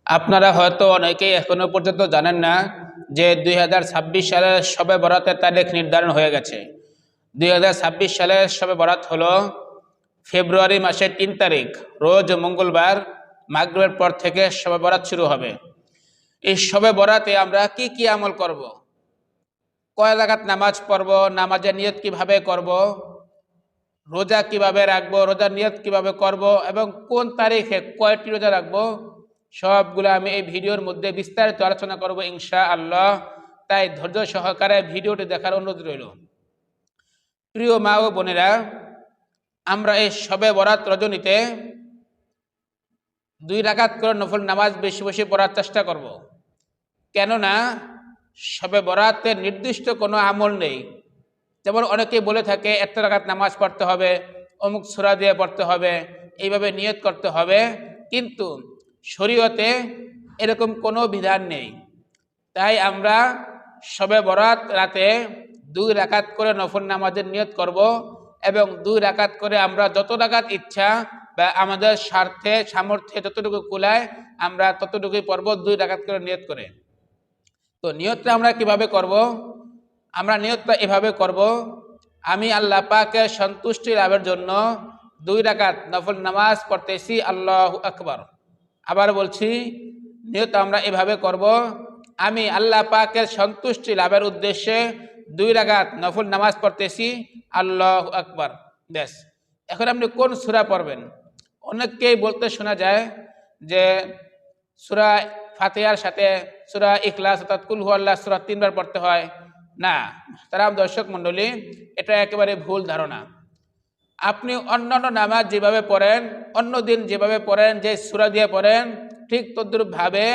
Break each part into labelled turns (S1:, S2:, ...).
S1: আপনারা হয়তো অনেকেই এখনো পর্যন্ত জানেন না যে 2026 সালের শবে বরাতের তারিখ নির্ধারণ হয়ে গেছে। 2026 সালের শবে বরাত হলো ফেব্রুয়ারি মাসের 3 তারিখ, রোজ মঙ্গলবার মাগরিবের পর থেকে শবে বরাত শুরু হবে। এই শবে বরাতে আমরা কি কি আমল করব, কয় রাকাত নামাজ পড়ব, নামাজের নিয়ত কিভাবে করব, রোজা কিভাবে রাখবো, রোজার নিয়ত কিভাবে করব এবং কোন তারিখে কয়টি রোজা রাখবো, সবগুলো আমি এই ভিডিওর মধ্যে বিস্তারিত আলোচনা করব ইনশাআল্লাহ। তাই ধৈর্য সহকারে ভিডিওটি দেখার অনুরোধ রইল। প্রিয় মা ও বোনেরা, আমরা এই শবে বরাত রজনীতে 2 রাকাত করে নফল নামাজ বেশি বেশি পড়ার চেষ্টা করব। কেননা শবে বরাতের নির্দিষ্ট কোনো আমল নেই। যেমন অনেকেই বলে থাকে এত রাকাত নামাজ পড়তে হবে, অমুক সূরা দিয়ে পড়তে হবে, এইভাবে নিয়ত করতে হবে, কিন্তু শরীয়তে এরকম কোনো বিধান নেই। তাই আমরা শবে বরাত রাতে 2 রাকাত করে নফল নামাজের নিয়ত করব এবং 2 রাকাত করে আমরা যত রাকাত ইচ্ছা বা আমাদের স্বার্থে সামর্থ্যে যতটুকু কুলায় আমরা ততটুকুই পড়ব 2 রাকাত করে নিয়ত করে। তো নিয়তটা আমরা কিভাবে করব? আমরা নিয়তটা এভাবে করব, আমি আল্লাহ পাকের সন্তুষ্টি লাভের জন্য 2 রাকাত নফল নামাজ পড়তেছি, আল্লাহু আকবার। আবার বলছি, নিয়ত আমরা এভাবে করব, আমি আল্লাহ পাকের সন্তুষ্টি লাভের উদ্দেশ্যে 2 রাকাত নফল নামাজ পড়তেছি, আল্লাহু আকবার। ব্যাস। এখন আপনি কোন সূরা পড়বেন? অনেককেই বলতে শোনা যায় যে সূরা ফাতিহার সাথে সূরা ইখলাস অর্থাৎ কুল হুয়াল্লাহ সূরা 3 বার পড়তে হয়। না, তারা দর্শক মণ্ডলী, এটা একেবারে ভুল ধারণা। আপনি অন্যান্য নামাজ যেভাবে পড়েন, অন্য দিন যেভাবে পড়েন, যে সূরা দিয়ে পড়েন, ঠিক তদ্রূপভাবে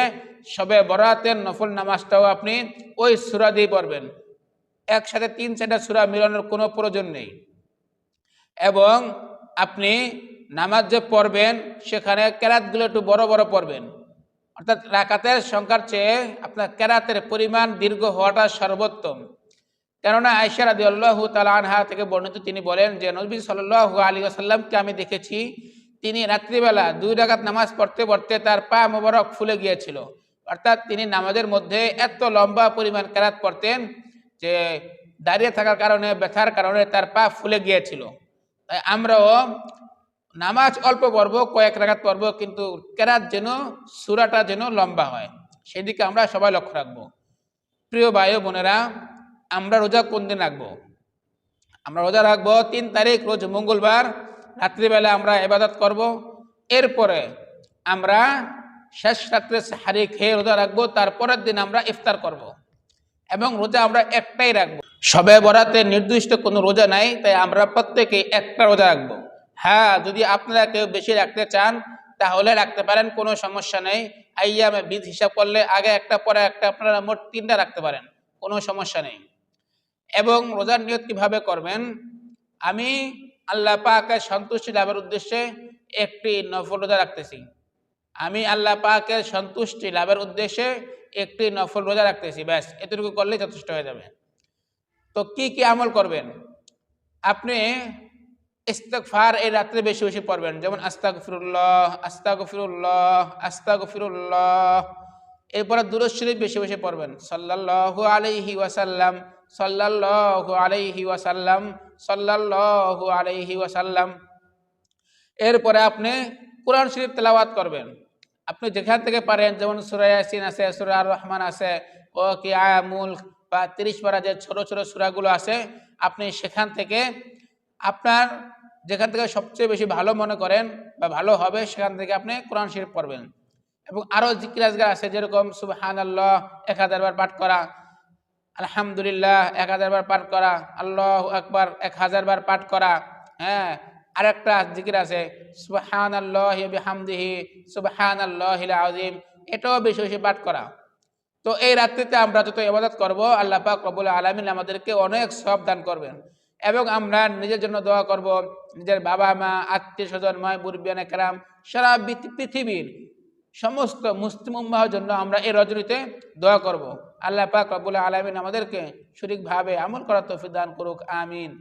S1: শবে বরাতের নফল নামাজটাও আপনি ওই সূরা দিয়ে পড়বেন। একসাথে 3-4টা সূরা মিলানোর কোনো প্রয়োজন নেই। এবং আপনি নামাজ যে পড়বেন সেখানে কেরাতগুলো একটু বড় বড় পড়বেন, অর্থাৎ রাকাতের সংখ্যার চেয়ে আপনার কেরাতের পরিমাণ দীর্ঘ হওয়াটা সর্বোত্তম। কেননা আয়েশা রাদিয়াল্লাহু তাআলা আনহা থেকে বর্ণিত, তিনি বলেন যে নবী সাল্লাল্লাহু আলাইহি ওয়াসাল্লামকে আমি দেখেছি, তিনি রাত্রিবেলা 2 রাকাত নামাজ পড়তে পড়তে তার পা মোবারক ফুলে গিয়েছিল। অর্থাৎ তিনি নামাজের মধ্যে এত লম্বা পরিমাণ কেরাত পড়তেন যে দাঁড়িয়ে থাকার কারণে, ব্যথার কারণে তার পা ফুলে গিয়েছিল। তাই আমরাও নামাজ অল্প পড়বো, কয়েক রাকাত পড়বো, কিন্তু কেরাত যেন, সূরাটা যেন লম্বা হয়, সেদিকে আমরা সবাই লক্ষ্য রাখবো। প্রিয় ভাই ও বোনেরা, আমরা রোজা কোন দিন রাখবো? আমরা রোজা রাখবো 3 তারিখ, রোজ মঙ্গলবার রাত্রিবেলা আমরা ইবাদত করব। এরপরে আমরা শেষ রাত্রে সাহারি খেয়ে রোজা রাখবো, তারপরের দিন আমরা ইফতার করব এবং রোজা আমরা একটাই রাখবো। শবে বরাতে নির্দিষ্ট কোনো রোজা নাই, তাই আমরা প্রত্যেকে একটা রোজা রাখবো। হ্যাঁ, যদি আপনারা কেউ বেশি রাখতে চান তাহলে রাখতে পারেন, কোনো সমস্যা নেই। আইয়ামে বিধ হিসাব করলে আগে একটা পরে একটা, আপনারা মোট 3টা রাখতে পারেন, কোনো সমস্যা নেই। এবং রোজার নিয়ত কিভাবে করবেন? আমি আল্লাহ পাকের সন্তুষ্টি লাভের উদ্দেশ্যে একটি নফল রোজা রাখতেছি। আমি আল্লাহ পাকের সন্তুষ্টি লাভের উদ্দেশ্যে একটি নফল রোজা রাখতেছি, ব্যাস, এতটুকু করলেই যথেষ্ট হয়ে যাবে। তো কি কি আমল করবেন? আপনি ইস্তিগফার এই রাত্রে বেশি বেশি পড়বেন, যেমন আস্তাগফিরুল্লাহ, আস্তাগফিরুল্লাহ, আস্তাগফিরুল্লাহ। এরপরে দুরূদ শরীফ বেশি বেশি পড়বেন, সাল্লাল্লাহু আলাইহি ওয়াসাল্লাম, সাল্লাল্লাহু আলাইহি ওয়াসাল্লাম, সাল্লাল্লাহু আলাইহি ওয়াসাল্লাম। এরপরে আপনি কোরআন শরীফ তেলাওয়াত করবেন, আপনি যেখান থেকে পারেন, যেমন সূরা ইয়াসিন আছে, সূরা আর রহমান আছে, ওয়াকিয়া, মুলক বা 30 পারা যে ছোট ছোট সূরাগুলো আছে, আপনি সেখান থেকে আপনার যেখান থেকে সবচেয়ে বেশি ভালো মনে করেন বা ভালো হবে সেখান থেকে আপনি কোরআন শরীফ পড়বেন। এবং আরও জিকির আজকার আছে, যেরকম সুবহানাল্লাহ 1000 বার পাঠ করা, আলহামদুলিল্লাহ 1000 বার পাঠ করা, আল্লাহু আকবার 1000 বার পাঠ করা। হ্যাঁ, আরেকটা জিকির আছে সুবহানাল্লাহি ওয়া বিহামদিহি সুবহানাল্লাহিল আযীম, এটাও বেশি বেশি পাঠ করা। তো এই রাত্রিতে আমরা যত ইবাদত করব, আল্লাহ পাক রব্বুল আলামিন আমাদেরকে অনেক সওয়াব দান করবেন। এবং আমরা নিজের জন্য দোয়া করব, নিজের বাবা মা, আত্মীয় স্বজন, মুরব্বিয়ানে কেরাম, সারা পৃথিবীর সমস্ত মুসলিম উম্মাহর জন্য আমরা এই রজনীতে দোয়া করব। আল্লাহ পাক রব্বুল আলামিন আমাদেরকে সঠিকভাবে আমল করার তৌফিক দান করুক, আমিন।